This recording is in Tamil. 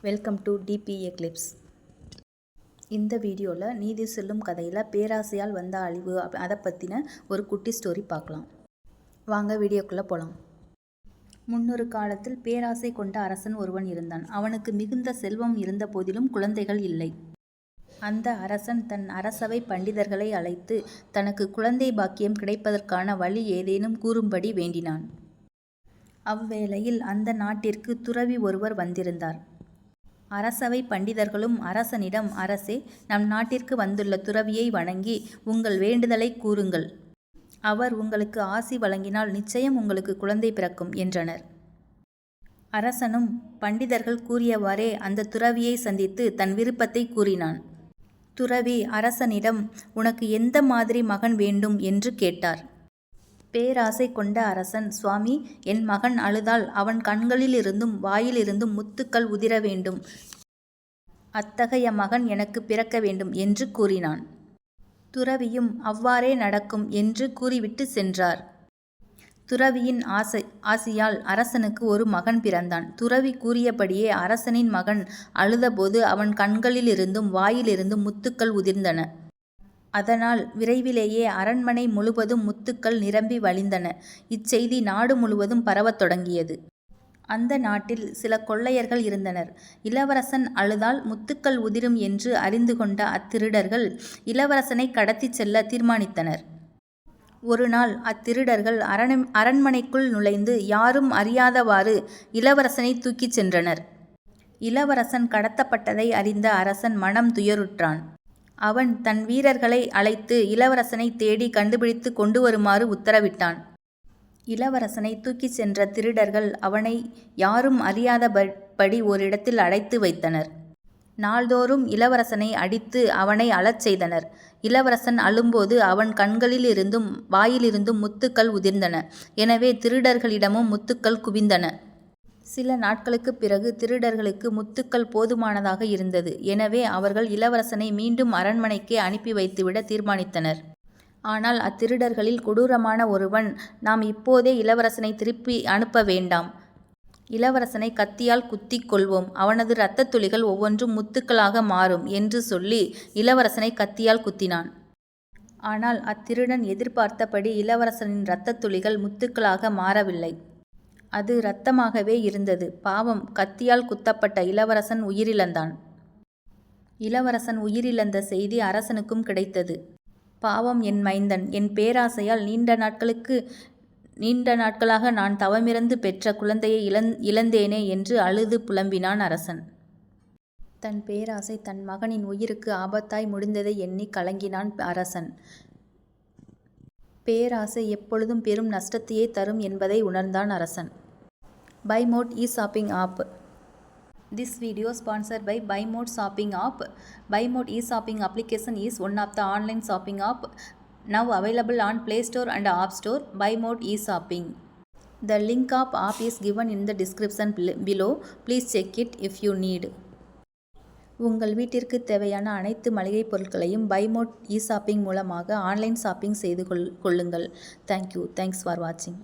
Welcome to DBA clips. இந்த வீடியோவில் நீதி சொல்லும் கதையில் பேராசையால் வந்த அழிவு அதை பற்றின ஒரு குட்டி ஸ்டோரி பார்க்கலாம். வாங்க வீடியோக்குள்ளே போகலாம். முன்னொரு காலத்தில் பேராசை கொண்ட அரசன் ஒருவன் இருந்தான். அவனுக்கு மிகுந்த செல்வம் இருந்த போதிலும் குழந்தைகள் இல்லை. அந்த அரசன் தன் அரசவை பண்டிதர்களை அழைத்து தனக்கு குழந்தை பாக்கியம் கிடைப்பதற்கான வழி ஏதேனும் கூறும்படி வேண்டினான். அவ்வேளையில் அந்த நாட்டிற்கு துறவி ஒருவர் வந்திருந்தார். அரசவை பண்டிதர்களும் அரசனிடம், அரசே, நம் நாட்டிற்கு வந்துள்ள துறவியை வணங்கி உங்கள் வேண்டுதலை கூறுங்கள். அவர் உங்களுக்கு ஆசி வழங்கினால் நிச்சயம் உங்களுக்கு குழந்தை பிறக்கும் என்றனர். அரசனும் பண்டிதர்கள் கூறியவாறே அந்த துறவியை சந்தித்து தன் விருப்பத்தை கூறினான். துறவி அரசனிடம், உனக்கு எந்த மாதிரி மகன் வேண்டும் என்று கேட்டார். பேராசை கொண்ட அரசன், சுவாமி, என் மகன் அழுதால் அவன் கண்களிலிருந்தும் வாயிலிருந்தும் முத்துக்கள் உதிர வேண்டும். அத்தகைய மகன் எனக்கு பிறக்க வேண்டும் என்று கூறினான். துறவியும் அவ்வாறே நடக்கும் என்று கூறிவிட்டு சென்றார். துறவியின் ஆசியால் அரசனுக்கு ஒரு மகன் பிறந்தான். துறவி கூறியபடியே அரசனின் மகன் அழுதபோது அவன் கண்களிலிருந்தும் வாயிலிருந்தும் முத்துக்கள் உதிர்ந்தன. அதனால் விரைவிலேயே அரண்மனை முழுவதும் முத்துக்கள் நிரம்பி வழிந்தன. இச்செய்தி நாடு முழுவதும் பரவத் தொடங்கியது. அந்த நாட்டில் சில கொள்ளையர்கள் இருந்தனர். இளவரசன் அழுதால் முத்துக்கள் உதிரும் என்று அறிந்து கொண்ட அத்திருடர்கள் இளவரசனை கடத்திச் செல்ல தீர்மானித்தனர். ஒரு நாள் அத்திருடர்கள் அரண்மனைக்குள் நுழைந்து யாரும் அறியாதவாறு இளவரசனை தூக்கிச் சென்றனர். இளவரசன் கடத்தப்பட்டதை அறிந்த அரசன் மனம் துயருற்றான். அவன் தன் வீரர்களை அழைத்து இளவரசனை தேடி கண்டுபிடித்து கொண்டு வருமாறு உத்தரவிட்டான். இளவரசனை தூக்கிச் சென்ற திருடர்கள் அவனை யாரும் அறியாதபடி ஓரிடத்தில் அடைத்து வைத்தனர். நாள்தோறும் இளவரசனை அடித்து அவனை அழச் செய்தனர். இளவரசன் அழும்போது அவன் கண்களில் இருந்தும் வாயிலிருந்தும் முத்துக்கள் உதிர்ந்தன. எனவே திருடர்களிடமும் முத்துக்கள் குவிந்தன. சில நாட்களுக்கு பிறகு திருடர்களுக்கு முத்துக்கள் போதுமானதாக இருந்தது. எனவே அவர்கள் இளவரசனை மீண்டும் அரண்மனைக்கே அனுப்பி வைத்துவிட தீர்மானித்தனர். ஆனால் அத்திருடர்களில் கொடூரமான ஒருவன், நாம் இப்போதே இளவரசனை திருப்பி அனுப்ப வேண்டாம். இளவரசனை கத்தியால் குத்தி கொள்வோம். அவனது இரத்தத் துளிகள் ஒவ்வொன்றும் முத்துக்களாக மாறும் என்று சொல்லி இளவரசனை கத்தியால் குத்தினான். ஆனால் அத்திருடன் எதிர்பார்த்தபடி இளவரசனின் இரத்தத் துளிகள் முத்துக்களாக மாறவில்லை. அது இரத்தமாகவே இருந்தது. பாவம், கத்தியால் குத்தப்பட்ட இளவரசன் உயிரிழந்தான். இளவரசன் உயிரிழந்த செய்தி அரசனுக்கும் கிடைத்தது. பாவம் என் மைந்தன், என் பேராசையால் நீண்ட நாட்களாக நான் தவமிருந்து பெற்ற குழந்தையை இழந்தேனே என்று அழுது புலம்பினான் அரசன். தன் பேராசை தன் மகனின் உயிருக்கு ஆபத்தாய் முடிந்ததை எண்ணி கலங்கினான் அரசன். பேராசை எப்பொழுதும் பெரும் நஷ்டத்தையே தரும் என்பதை உணர்ந்தான் அரசன். Buy Mode e-shopping app. This video sponsored by Buy Mode shopping app. Buy Mode e-shopping application is one of the online shopping app now available on Play Store and App Store. Buy Mode e-shopping. The link of app is given in the description below. Please check it if you need. உங்கள் வீட்டிற்கு தேவையான அனைத்து மளிகை பொருட்களையும் Buy Mode e-shopping மூலமாக ஆன்லைன் ஷாப்பிங் செய்து கொள்ளுங்கள். Thanks for watching.